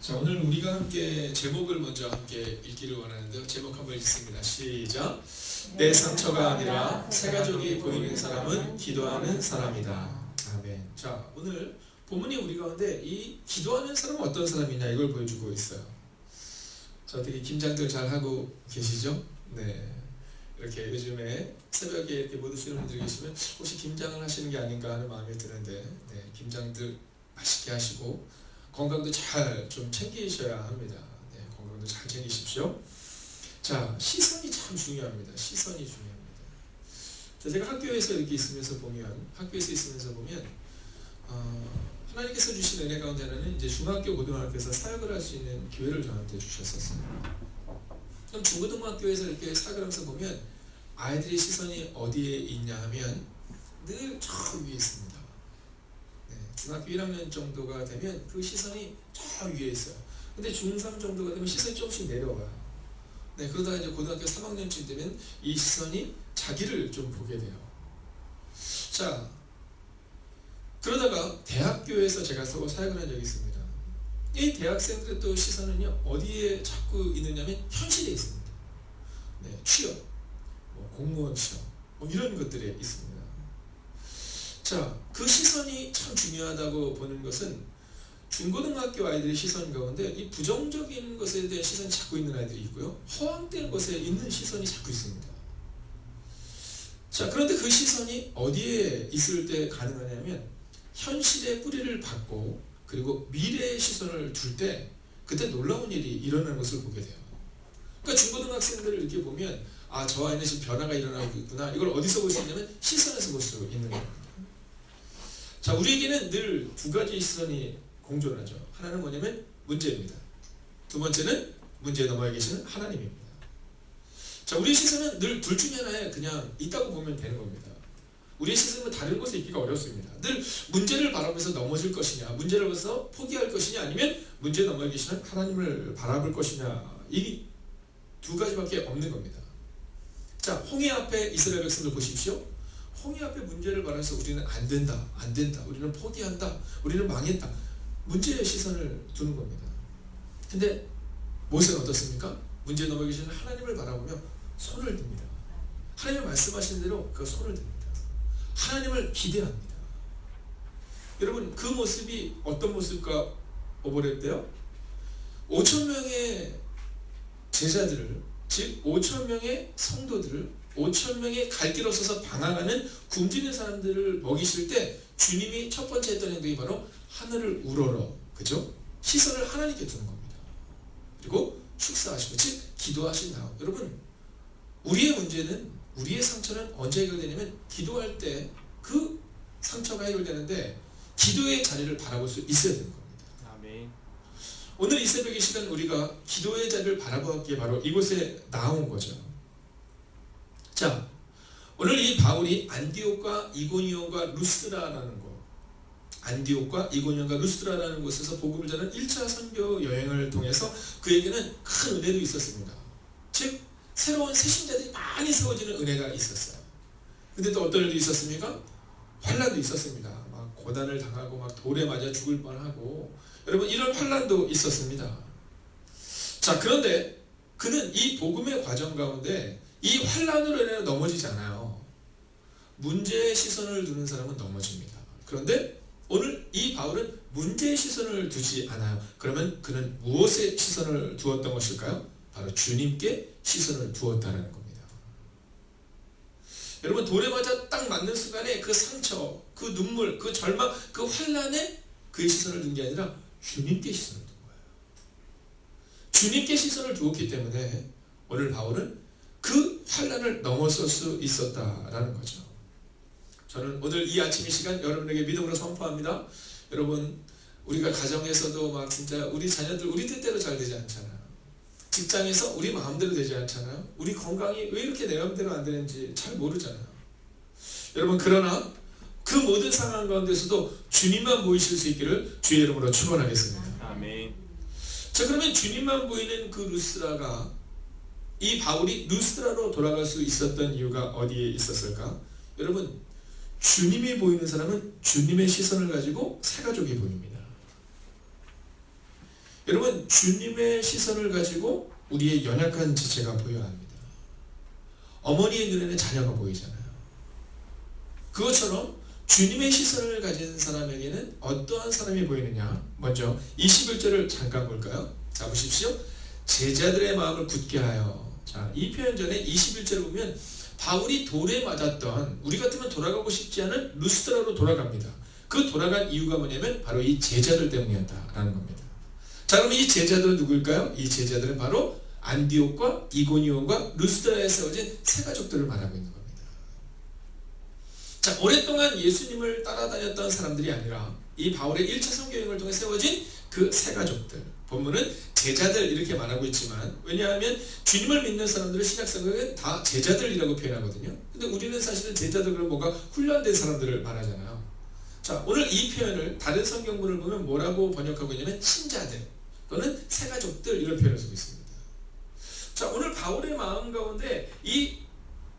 자, 오늘 우리가 함께 제목을 먼저 함께 읽기를 원하는데요. 제목 한번 읽습니다. 시작. 내 상처가 아니라 새 가족이 보이는 사람은 기도하는 사람이다. 아멘. 자, 오늘 본문이 우리 가운데 이 기도하는 사람은 어떤 사람이냐 이걸 보여주고 있어요. 자, 어떻게 김장들 잘 하고 계시죠? 네. 이렇게 요즘에 새벽에 이렇게 못 드시는 분들이 계시면 혹시 김장을 하시는 게 아닌가 하는 마음이 드는데, 네, 김장들 맛있게 하시고 건강도 잘 좀 챙기셔야 합니다. 네, 건강도 잘 챙기십시오. 자, 시선이 참 중요합니다. 시선이 중요합니다. 자, 제가 학교에서 이렇게 있으면서 보면, 하나님께서 주신 은혜 가운데 하나는 이제 중학교, 고등학교에서 사역을 할 수 있는 기회를 저한테 주셨었어요. 그럼 중고등학교에서 이렇게 사역을 하면서 보면 아이들의 시선이 어디에 있냐 하면 늘 저 위에 있습니다. 중학교 1학년 정도가 되면 그 시선이 저 위에 있어요. 근데 중3 정도가 되면 시선이 조금씩 내려와요. 네, 그러다가 이제 고등학교 3학년쯤 되면 이 시선이 자기를 좀 보게 돼요. 자, 그러다가 대학교에서 제가 사역을 한 적이 있습니다. 이 대학생들의 또 시선은요, 어디에 자꾸 있느냐면 현실에 있습니다. 네, 취업, 공무원 시험, 이런 것들에 있습니다. 자, 그 시선이 참 중요하다고 보는 것은 중고등학교 아이들의 시선 가운데 이 부정적인 것에 대한 시선이 자꾸 있는 아이들이 있고요, 허황된 것에 있는 시선이 자꾸 있습니다. 자, 그런데 그 시선이 어디에 있을 때 가능하냐면 현실의 뿌리를 받고 그리고 미래의 시선을 둘 때 그때 놀라운 일이 일어나는 것을 보게 돼요. 그러니까 중고등학생들을 이렇게 보면 아, 저 아이는 지금 변화가 일어나고 있구나. 이걸 어디서 볼 수 있냐면 시선에서 볼 수 있는 겁니다. 자, 우리에게는 늘 두 가지 시선이 공존하죠. 하나는 뭐냐면 문제입니다. 두 번째는 문제에 넘어가 계시는 하나님입니다. 자, 우리의 시선은 늘 둘 중에 하나에 그냥 있다고 보면 되는 겁니다. 우리의 시선은 다른 곳에 있기가 어렵습니다. 늘 문제를 바라보면서 넘어질 것이냐, 문제를 봐서 포기할 것이냐, 아니면 문제에 넘어가 계시는 하나님을 바라볼 것이냐, 이 두 가지밖에 없는 겁니다. 자, 홍해 앞에 이스라엘 백성들 보십시오. 홍해 앞에 문제를 바라면서 우리는 안 된다, 우리는 포기한다, 우리는 망했다, 문제의 시선을 두는 겁니다. 근데 모세는 어떻습니까? 문제에 넘어 계시는 하나님을 바라보며 손을 듭니다. 하나님이 말씀하신 대로 그 손을 듭니다. 하나님을 기대합니다. 여러분, 그 모습이 어떤 모습과 오버랩돼요? 5,000명의 제자들을, 즉 5,000명의 성도들을, 5,000명의 갈 길 없어서 방황하는 굶주린 사람들을 먹이실 때 주님이 첫 번째 했던 행동이 바로 하늘을 우러러, 그죠? 시선을 하나님께 두는 겁니다. 그리고 축사하시고, 즉 기도하신다. 여러분, 우리의 문제는, 우리의 상처는 언제 해결되냐면 기도할 때 그 상처가 해결되는데 기도의 자리를 바라볼 수 있어야 되는 겁니다. 아멘. 오늘 이 새벽의 시간 우리가 기도의 자리를 바라보기에 바로 이곳에 나온 거죠. 자, 오늘 이 바울이 안디옥과 이고니온과 루스드라라는 곳, 안디옥과 이고니온과 루스드라라는 곳에서 복음을 전하는 1차 선교 여행을 통해서 그에게는 큰 은혜도 있었습니다. 즉 새로운 새신자들이 많이 세워지는 은혜가 있었어요. 근데 또 어떤 일도 있었습니까? 환난도 있었습니다. 막 고난을 당하고 막 돌에 맞아 죽을 뻔하고, 여러분, 이런 환난도 있었습니다. 자, 그런데 그는 이 복음의 과정 가운데 이 환난으로 인해 넘어지지 않아요. 문제의 시선을 두는 사람은 넘어집니다. 그런데 오늘 이 바울은 문제의 시선을 두지 않아요. 그러면 그는 무엇에 시선을 두었던 것일까요? 바로 주님께 시선을 두었다는 겁니다. 여러분, 돌에 맞아 딱 맞는 순간에 그 상처, 그 눈물, 그 절망, 그 환난에 그의 시선을 둔 게 아니라 주님께 시선을 둔 거예요. 주님께 시선을 두었기 때문에 오늘 바울은 그 환난을 넘어설 수 있었다라는 거죠. 저는 오늘 이 아침 이 시간 여러분에게 믿음으로 선포합니다. 여러분, 우리가 가정에서도 막 진짜 우리 자녀들 우리 뜻대로 잘 되지 않잖아요. 직장에서 우리 마음대로 되지 않잖아요. 우리 건강이 왜 이렇게 내 마음대로 안 되는지 잘 모르잖아요. 여러분, 그러나 그 모든 상황 가운데서도 주님만 보이실 수 있기를 주의 이름으로 축원하겠습니다. 아멘. 자, 그러면 주님만 보이는 그 루스드라가, 이 바울이 루스드라로 돌아갈 수 있었던 이유가 어디에 있었을까? 여러분, 주님이 보이는 사람은 주님의 시선을 가지고 새 가족이 보입니다. 여러분, 주님의 시선을 가지고 우리의 연약한 지체가 보여야 합니다. 어머니의 눈에는 자녀가 보이잖아요. 그것처럼 주님의 시선을 가진 사람에게는 어떠한 사람이 보이느냐? 먼저 21절을 잠깐 볼까요? 자, 보십시오. 제자들의 마음을 굳게 하여. 자, 이 표현 전에 21절을 보면 바울이 돌에 맞았던, 우리 같으면 돌아가고 싶지 않은 루스드라로 돌아갑니다. 그 돌아간 이유가 뭐냐면 바로 이 제자들 때문이었다라는 겁니다. 자, 그럼 이 제자들은 누구일까요? 이 제자들은 바로 안디옥과 이고니온과 루스드라에 세워진 세 가족들을 말하고 있는 겁니다. 자, 오랫동안 예수님을 따라다녔던 사람들이 아니라 이 바울의 1차 선교여행을 통해 세워진 그 세 가족들, 본문은 제자들 이렇게 말하고 있지만, 왜냐하면 주님을 믿는 사람들은 신약성경에 다 제자들이라고 표현하거든요. 근데 우리는 사실은 제자들은 뭔가 훈련된 사람들을 말하잖아요. 자, 오늘 이 표현을 다른 성경문을 보면 뭐라고 번역하고 있냐면 신자들 또는 새 가족들 이런 표현을 쓰고 있습니다. 자, 오늘 바울의 마음 가운데 이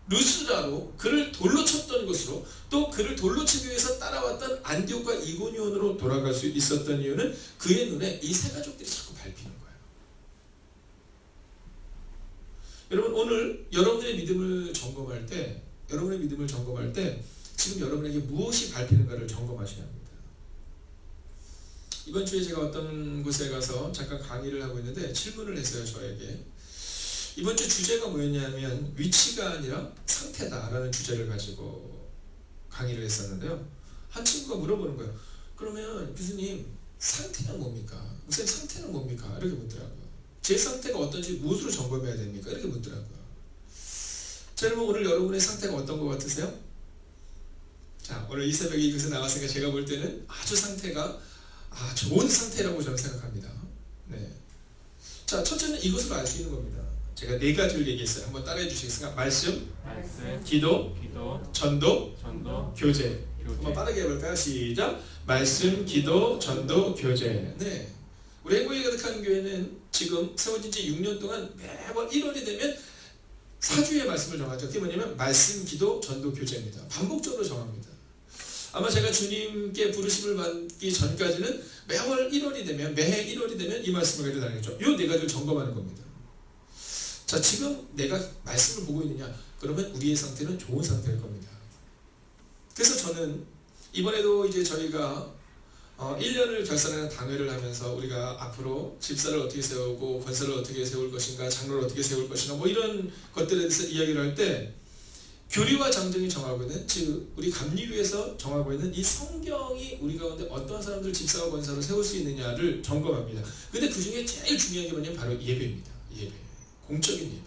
루스드라로 그를 돌로 쳤던 것으로, 또 그를 돌로 치기 위해서 따라왔던 안디옥과 이고니온으로 돌아갈 수 있었던 이유는 그의 눈에 이 세 가족들이 자꾸 밟히는 거예요. 여러분, 오늘 여러분의 믿음을 점검할 때 지금 여러분에게 무엇이 밟히는가를 점검하셔야 합니다. 이번 주에 제가 어떤 곳에 가서 잠깐 강의를 하고 있는데 질문을 했어요, 저에게. 이번 주 주제가 뭐였냐면 위치가 아니라 상태다라는 주제를 가지고 강의를 했었는데요. 한 친구가 물어보는 거예요. 그러면 교수님, 상태는 뭡니까? 목사님, 상태는 뭡니까? 이렇게 묻더라고요. 제 상태가 어떤지 무엇으로 점검해야 됩니까? 이렇게 묻더라고요. 자, 여러분, 오늘 여러분의 상태가 어떤 것 같으세요? 자, 오늘 이 새벽에 이곳에 나왔으니까 제가 볼 때는 아주 상태가 좋은 상태라고 저는 생각합니다. 네. 자, 첫째는 이것으로 알 수 있는 겁니다. 제가 네 가지를 얘기했어요. 한번 따라해 주시겠습니까? 말씀, 기도, 전도, 교제. 한번 빠르게 해볼까요? 시작. 말씀, 기도, 전도, 교제. 네. 우리 행복이 가득한 교회는 지금 세워진 지 6년 동안 매번 1월이 되면 4주의 말씀을 정하죠. 그게 뭐냐면 말씀, 기도, 전도, 교제입니다. 반복적으로 정합니다. 아마 제가 주님께 부르심을 받기 전까지는 매월 1월이 되면, 매해 1월이 되면 이 말씀을 가지고 다니겠죠. 이 네 가지를 점검하는 겁니다. 자, 지금 내가 말씀을 보고 있느냐? 그러면 우리의 상태는 좋은 상태일 겁니다. 그래서 저는 이번에도 이제 저희가 1년을 결산하는 당회를 하면서 우리가 앞으로 집사를 어떻게 세우고 권사를 어떻게 세울 것인가, 장로를 어떻게 세울 것인가, 뭐 이런 것들에 대해서 이야기를 할 때 교리와 장정이 정하고 있는, 즉 우리 감리교에서 정하고 있는 이 성경이 우리 가운데 어떠한 사람들 집사와 권사로 세울 수 있느냐를 점검합니다. 근데 그 중에 제일 중요한 게 뭐냐면 바로 예배입니다. 예배. 공적인 예배.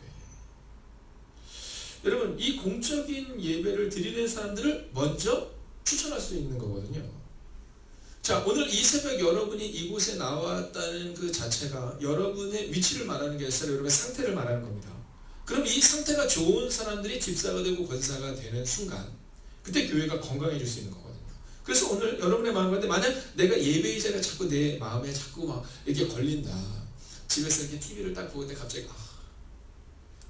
여러분, 이 공적인 예배를 드리는 사람들을 먼저 추천할 수 있는 거거든요. 자, 오늘 이 새벽 여러분이 이곳에 나왔다는 그 자체가 여러분의 위치를 말하는 게 아니라 여러분의 상태를 말하는 겁니다. 그럼 이 상태가 좋은 사람들이 집사가 되고 권사가 되는 순간, 그때 교회가 건강해질 수 있는 거거든요. 그래서 오늘 여러분의 마음 가운데 만약 내가 예배의자가 자꾸 내 마음에 자꾸 막 이렇게 걸린다, 집에서 이렇게 TV를 딱 보는데 갑자기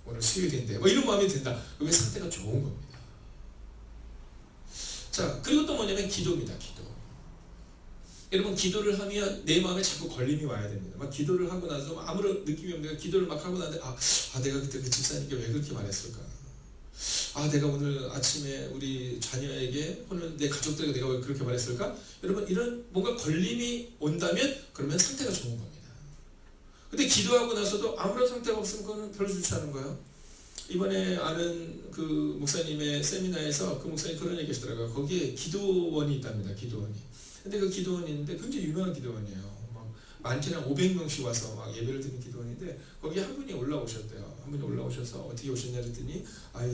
오늘 수요일인데 뭐 이런 마음이 든다, 그러면 상태가 좋은 겁니다. 자, 그리고 또 뭐냐면 기도입니다. 기도. 여러분, 기도를 하면 내 마음에 자꾸 걸림이 와야 됩니다. 막 기도를 하고 나서 아무런 느낌이 없는, 기도를 막 하고 나는데 내가 그때 그 집사님께 왜 그렇게 말했을까? 내가 오늘 아침에 우리 자녀에게 혹은 내 가족들에게 내가 왜 그렇게 말했을까? 여러분, 이런 뭔가 걸림이 온다면 그러면 상태가 좋은 겁니다. 근데 기도하고 나서도 아무런 상태가 없으면 그건 별로 좋지 않은 거예요. 이번에 아는 그 목사님의 세미나에서 그 목사님 그런 얘기 하시더라고요. 거기에 기도원이 있답니다. 기도원이. 근데 그 기도원이 있는데 굉장히 유명한 기도원이에요. 막 많게는 한 500명씩 와서 막 예배를 드리는 기도원인데 거기에 한 분이 올라오셨대요. 한 분이 올라오셔서 어떻게 오셨냐 그랬더니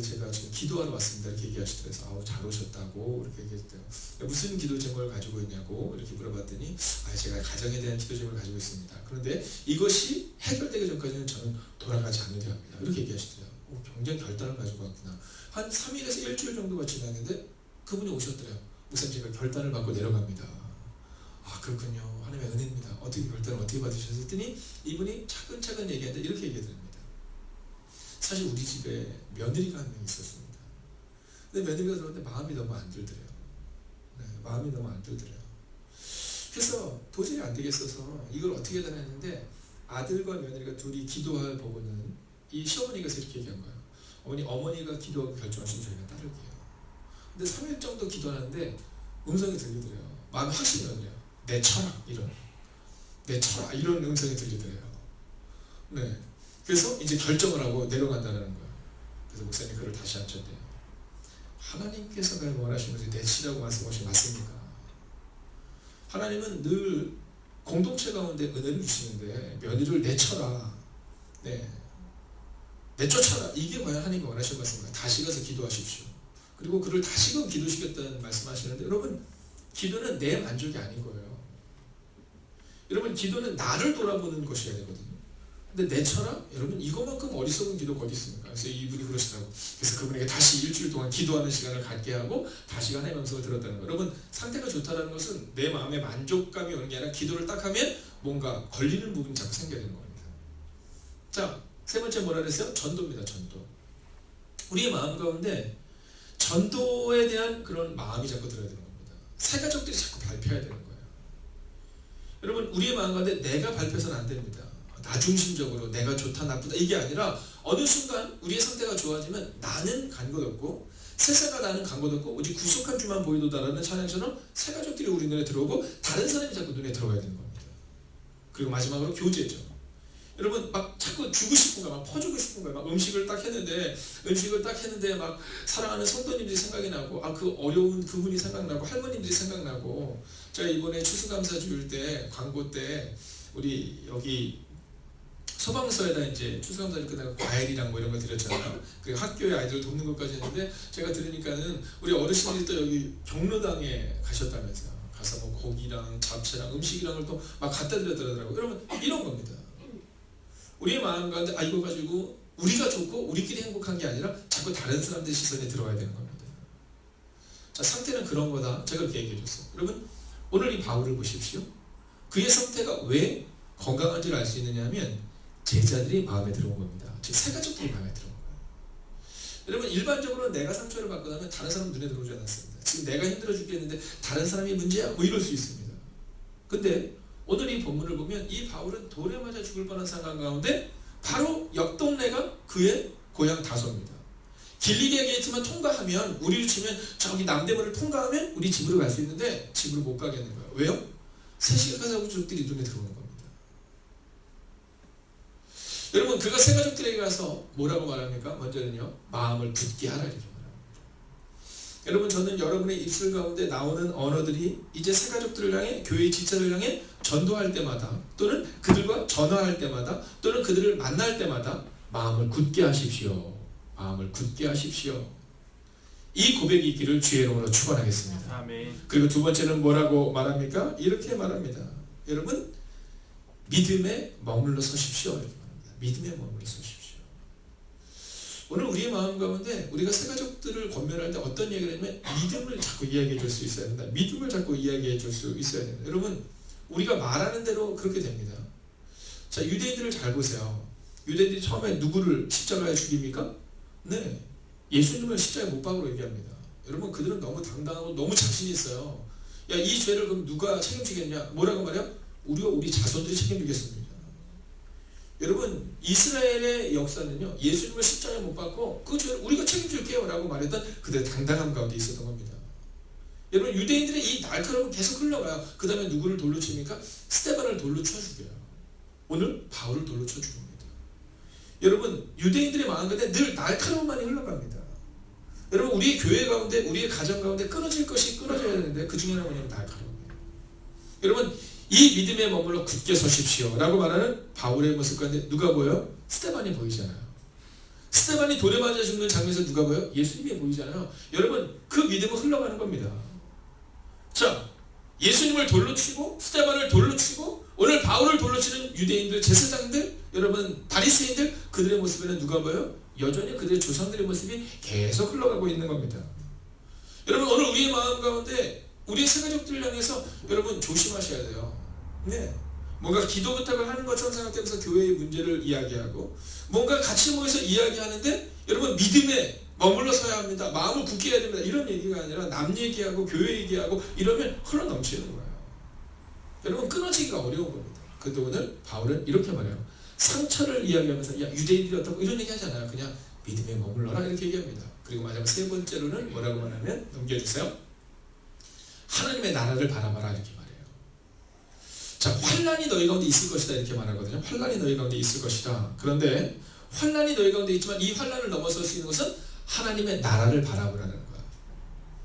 제가 지금 기도하러 왔습니다. 이렇게 얘기하시더라고요. 잘 오셨다고 이렇게 얘기했대요. 무슨 기도 제목을 가지고 있냐고 이렇게 물어봤더니 제가 가정에 대한 기도 제목을 가지고 있습니다. 그런데 이것이 해결되기 전까지는 저는 돌아가지 않으려 합니다. 이렇게 얘기하시더라고요. 굉장히 결단을 가지고 왔구나. 한 3일에서 일주일 정도가 지났는데 그분이 오셨더래요. 목사님, 제가 결단을 받고 내려갑니다. 그렇군요. 하나님의 은혜입니다. 어떻게 결단을 어떻게 받으셨어요? 했더니 이분이 차근차근 얘기하는데 이렇게 얘기해드립니다. 사실 우리 집에 며느리가 한 명 있었습니다. 근데 며느리가 들어오는데 마음이 너무 안 들더래요. 네, 마음이 너무 안 들더래요. 그래서 도저히 안 되겠어서 이걸 어떻게 해야 되나 했는데 아들과 며느리가 둘이 기도할 보고는 이 시어머니가 이렇게 얘기한 거예요. 어머니가 기도하고 결정하시면 저희가 따를게요. 근데 3일 정도 기도하는데 음성이 들리더래요. 마음이 확신이 오더래요. 내 쳐라 이런 음성이 들리더래요. 네. 그래서 이제 결정을 하고 내려간다는 거예요. 그래서 목사님 그걸 다시 앉혔대요. 하나님께서 그걸 원하시면서 내치라고 말씀하시면 맞습니까? 하나님은 늘 공동체 가운데 은혜를 주시는데 며느리를 내쳐라, 내쫓아라, 이게 과연 하나님이 원하시는 말씀인가요? 다시 가서 기도하십시오. 그리고 그를 다시금 기도시켰다는 말씀하시는데, 여러분 기도는 내 만족이 아닌 거예요. 여러분 기도는 나를 돌아보는 것이어야 되거든요. 근데 내쳐라? 여러분 이거만큼 어리석은 기도가 어디 있습니까? 그래서 이분이 그러시더라고. 그래서 그분에게 다시 일주일 동안 기도하는 시간을 갖게 하고 다시 하나님의 음성을 들었다는 거예요. 여러분 상태가 좋다는 것은 내 마음에 만족감이 오는 게 아니라 기도를 딱 하면 뭔가 걸리는 부분이 자꾸 생겨야 되는 겁니다. 자, 세 번째 뭐라 그랬어요? 전도입니다. 전도. 우리의 마음 가운데 전도에 대한 그런 마음이 자꾸 들어야 되는 겁니다. 새 가족들이 자꾸 발표해야 되는 거예요. 여러분 우리의 마음 가운데 내가 발표해서는 안 됩니다. 나 중심적으로 내가 좋다 나쁘다 이게 아니라 어느 순간 우리의 상태가 좋아지면 나는 간 것 없고 세상과 나는 간 것 없고 오직 구속한 주만 보이도다라는 찬양처럼 새 가족들이 우리 눈에 들어오고 다른 사람이 자꾸 눈에 들어와야 되는 겁니다. 그리고 마지막으로 교제죠. 여러분 막 자꾸 주고 싶은 거야, 막 퍼주고 싶은 거야. 막 음식을 딱 했는데 막 사랑하는 성도님들이 생각이 나고 그 어려운 그분이 생각나고 할머님들이 생각나고 제가 이번에 추수감사 주일 때 광고 때 우리 여기 소방서에다 이제 추수감사를 끝나고 과일이랑 뭐 이런 걸 드렸잖아요. 그리고 학교에 아이들 돕는 것까지 했는데 제가 들으니까는 우리 어르신들이 또 여기 경로당에 가셨다면서요. 가서 뭐 고기랑 잡채랑 음식이랑을 또 막 갖다 드렸더라고요. 여러분 이런 겁니다. 우리의 마음 가운데 이거 가지고 우리가 좋고 우리끼리 행복한 게 아니라 자꾸 다른 사람들 시선에 들어와야 되는 겁니다. 자, 상태는 그런 거다. 제가 이렇게 얘기해 줬어요. 여러분 오늘 이 바울을 보십시오. 그의 상태가 왜 건강한지를 알 수 있느냐 하면 제자들이 마음에 들어온 겁니다. 즉 새 가족들이 마음에 들어온 거예요. 여러분 일반적으로 내가 상처를 받고 나면 다른 사람 눈에 들어오지 않았습니다. 지금 내가 힘들어 죽겠는데 다른 사람이 문제야 뭐 이럴 수 있습니다. 근데 오늘 이 본문을 보면 이 바울은 돌에 맞아 죽을 뻔한 상황 가운데 바로 옆 동네가 그의 고향 다소입니다. 길리게 게이트만 통과하면 우리를 치면 저기 남대문을 통과하면 우리 집으로 갈 수 있는데 집으로 못 가겠는 거예요. 왜요? 새 가족들이 눈에 들어오는 겁니다. 여러분 그가 새 가족들에게 가서 뭐라고 말합니까? 먼저는요 마음을 굳게 하라 이렇게 말합니다. 여러분 저는 여러분의 입술 가운데 나오는 언어들이 이제 새 가족들을 향해 교회의 지체를 향해 전도할 때마다 또는 그들과 전화할 때마다 또는 그들을 만날 때마다 마음을 굳게 하십시오. 마음을 굳게 하십시오. 이 고백이 있기를 주의 이름으로 축원하겠습니다. 아멘. 그리고 두 번째는 뭐라고 말합니까? 이렇게 말합니다. 여러분 믿음에 머물러 서십시오. 이렇게 말합니다. 믿음에 머물러 서십시오. 오늘 우리의 마음 가운데 우리가 새 가족들을 권면할 때 어떤 얘기를 하냐면 믿음을 자꾸 이야기해 줄 수 있어야 된다. 믿음을 자꾸 이야기해 줄 수 있어야 된다. 여러분 우리가 말하는 대로 그렇게 됩니다. 자, 유대인들을 잘 보세요. 유대인들이 처음에 누구를 십자가에 죽입니까? 네, 예수님을 십자가에 못 박으러 얘기합니다. 여러분 그들은 너무 당당하고 너무 자신이 있어요. 야, 이 죄를 그럼 누가 책임지겠냐? 뭐라고 말해요? 우리 자손들이 책임지겠습니다. 여러분 이스라엘의 역사는요 예수님을 십자가에 못 박고 그 죄를 우리가 책임질게요 라고 말했던 그들의 당당함 가운데 있었던 겁니다. 여러분 유대인들의 이 날카로움은 계속 흘러가요. 그 다음에 누구를 돌로 칩니까? 스데반을 돌로 쳐 죽여요. 오늘 바울을 돌로 쳐 죽입니다. 여러분 유대인들의 마음 가운데 늘 날카로움만이 흘러갑니다. 여러분 우리의 교회 가운데 우리의 가정 가운데 끊어질 것이 끊어져야 되는데 그 중에 하나가 뭐냐면 날카로움이에요. 여러분 이 믿음에 머물러 굳게 서십시오 라고 말하는 바울의 모습 가운데 누가 보여요? 스데반이 보이잖아요. 스데반이 돌에 맞아 죽는 장면에서 누가 보여요? 예수님이 보이잖아요. 여러분 그 믿음은 흘러가는 겁니다. 자, 예수님을 돌로 치고 스데반을 돌로 치고 오늘 바울을 돌로 치는 유대인들, 제사장들, 여러분 바리새인들 그들의 모습에는 누가 보여요? 여전히 그들의 조상들의 모습이 계속 흘러가고 있는 겁니다. 여러분 오늘 우리의 마음 가운데 우리의 새 가족들을 향해서 여러분 조심하셔야 돼요. 네, 뭔가 기도 부탁을 하는 것처럼 생각되면서 교회의 문제를 이야기하고 뭔가 같이 모여서 이야기하는데 여러분 믿음에 머물러 서야 합니다. 마음을 굳게 해야 됩니다. 이런 얘기가 아니라 남 얘기하고 교회 얘기하고 이러면 흘러 넘치는 거예요. 여러분 끊어지기가 어려운 겁니다. 그런데 오늘 바울은 이렇게 말해요. 상처를 이야기하면서 야 유대인들이 어떻고 이런 얘기 하잖아요. 그냥 믿음에 머물러라 이렇게 얘기합니다. 그리고 마지막 세 번째로는 뭐라고 말하면 넘겨주세요. 하나님의 나라를 바라봐라 이렇게 말해요. 자, 환난이 너희 가운데 있을 것이다 이렇게 말하거든요. 환난이 너희 가운데 있을 것이다. 그런데 환난이 너희 가운데 있지만 이 환난을 넘어설 수 있는 것은 하나님의 나라를 바라보라는 거야.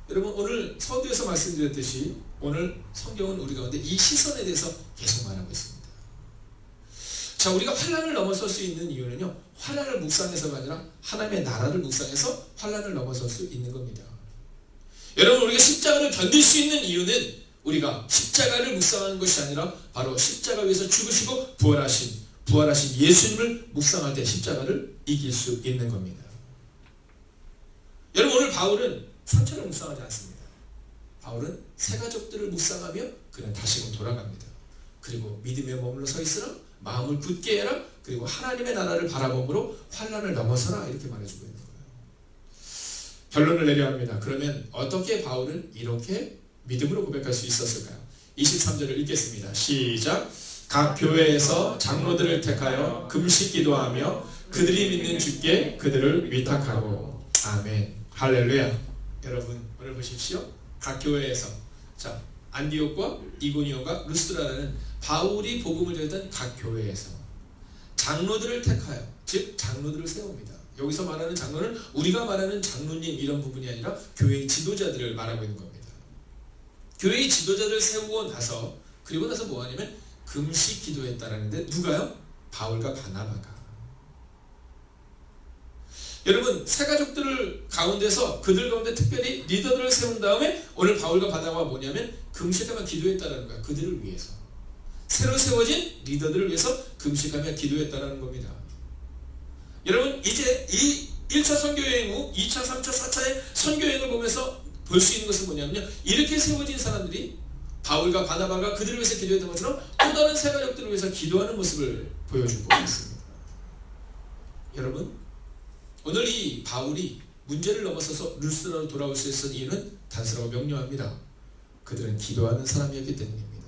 여러분 오늘 서두에서 말씀드렸듯이 오늘 성경은 우리 가운데 이 시선에 대해서 계속 말하고 있습니다. 자, 우리가 환난을 넘어설 수 있는 이유는요, 환난을 묵상해서가 아니라 하나님의 나라를 묵상해서 환난을 넘어설 수 있는 겁니다. 여러분 우리가 십자가를 견딜 수 있는 이유는 우리가 십자가를 묵상하는 것이 아니라 바로 십자가 위에서 죽으시고 부활하신 예수님을 묵상할 때 십자가를 이길 수 있는 겁니다. 여러분 오늘 바울은 상처를 묵상하지 않습니다. 바울은 새 가족들을 묵상하며 그는 다시금 돌아갑니다. 그리고 믿음에 머물러 서 있으라, 마음을 굳게 해라, 그리고 하나님의 나라를 바라봄으로 환난을 넘어서라 이렇게 말해주고 있는 거예요. 결론을 내려야 합니다. 그러면 어떻게 바울은 이렇게 믿음으로 고백할 수 있었을까요? 23절을 읽겠습니다. 시작. 각 교회에서 장로들을 택하여 금식 기도하며 그들이 믿는 주께 그들을 위탁하고. 아멘. 할렐루야. 여러분 오늘 보십시오. 각 교회에서, 자, 안디옥과 이고니온과 루스드라라는 바울이 복음을 전했던 각 교회에서 장로들을 택하여, 즉 장로들을 세웁니다. 여기서 말하는 장로는 우리가 말하는 장로님 이런 부분이 아니라 교회의 지도자들을 말하고 있는 겁니다. 교회의 지도자들을 세우고 나서, 그리고 나서 뭐 하냐면 금식 기도했다라는데 누가요? 바울과 바나바가. 여러분 새 가족들을 가운데서 그들 가운데 특별히 리더들을 세운 다음에 오늘 바울과 바나바가 뭐냐면 금식하며 기도했다라는 거야. 그들을 위해서 새로 세워진 리더들을 위해서 금식하며 기도했다라는 겁니다. 여러분 이제 이 1차 선교여행 후 2차, 3차, 4차의 선교여행을 보면서 볼 수 있는 것은 뭐냐면요, 이렇게 세워진 사람들이 바울과 바나바가 그들을 위해서 기도했던 것처럼 또 다른 새 가족들을 위해서 기도하는 모습을 보여주고 있습니다. 여러분 오늘 이 바울이 문제를 넘어서서 루스드라로 돌아올 수 있었던 이유는 단순하고 명료합니다. 그들은 기도하는 사람이었기 때문입니다.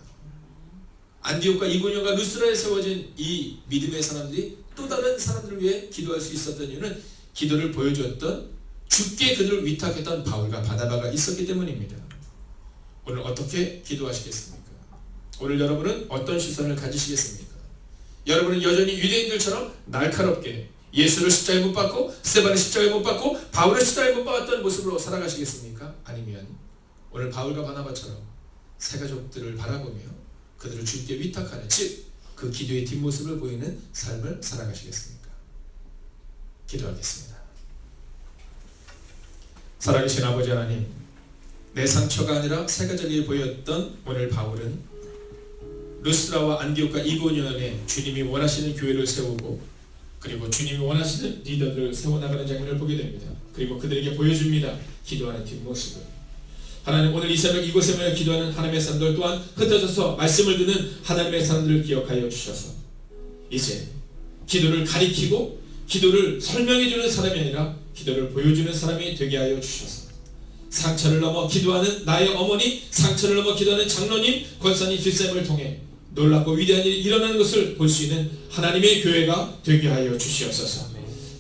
안디옥과 이고니온과 루스드라에 세워진 이 믿음의 사람들이 또 다른 사람들을 위해 기도할 수 있었던 이유는 기도를 보여주었던 주께 그들을 위탁했던 바울과 바나바가 있었기 때문입니다. 오늘 어떻게 기도하시겠습니까? 오늘 여러분은 어떤 시선을 가지시겠습니까? 여러분은 여전히 유대인들처럼 날카롭게 예수를 십자가에 못 박고 스데반을 십자가에 못 박고 바울을 십자가에 못 박았던 모습으로 살아가시겠습니까? 아니면 오늘 바울과 바나바처럼 새 가족들을 바라보며 그들을 주님께 위탁하는, 즉 그 기도의 뒷모습을 보이는 삶을 살아가시겠습니까? 기도하겠습니다. 살아계신 아버지 하나님, 내 상처가 아니라 새 가족이 보였던 오늘 바울은 루스드라와 안디옥과 이고니온에 주님이 원하시는 교회를 세우고 그리고 주님이 원하시는 리더들을 세워나가는 장면을 보게 됩니다. 그리고 그들에게 보여줍니다. 기도하는 뒷모습을. 하나님 오늘 이 새벽 이곳에 모여 기도하는 하나님의 사람들 또한 흩어져서 말씀을 듣는 하나님의 사람들을 기억하여 주셔서 이제 기도를 가리키고 기도를 설명해주는 사람이 아니라 기도를 보여주는 사람이 되게 하여 주셔서 상처를 넘어 기도하는 나의 어머니, 상처를 넘어 기도하는 장로님, 권사님, 집사님을 통해 놀랍고 위대한 일이 일어나는 것을 볼 수 있는 하나님의 교회가 되게 하여 주시옵소서.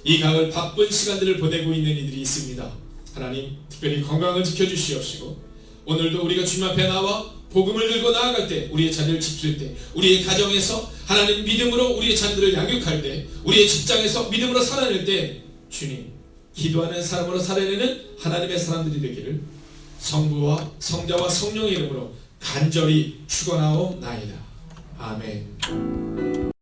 이 가을 바쁜 시간들을 보내고 있는 이들이 있습니다. 하나님 특별히 건강을 지켜주시옵시고 오늘도 우리가 주님 앞에 나와 복음을 들고 나아갈 때, 우리의 자녀를 지킬 때, 우리의 가정에서 하나님 믿음으로 우리의 자녀들을 양육할 때, 우리의 직장에서 믿음으로 살아낼 때 주님 기도하는 사람으로 살아내는 하나님의 사람들이 되기를 성부와 성자와 성령의 이름으로 간절히 축원하옵나이다. 아멘.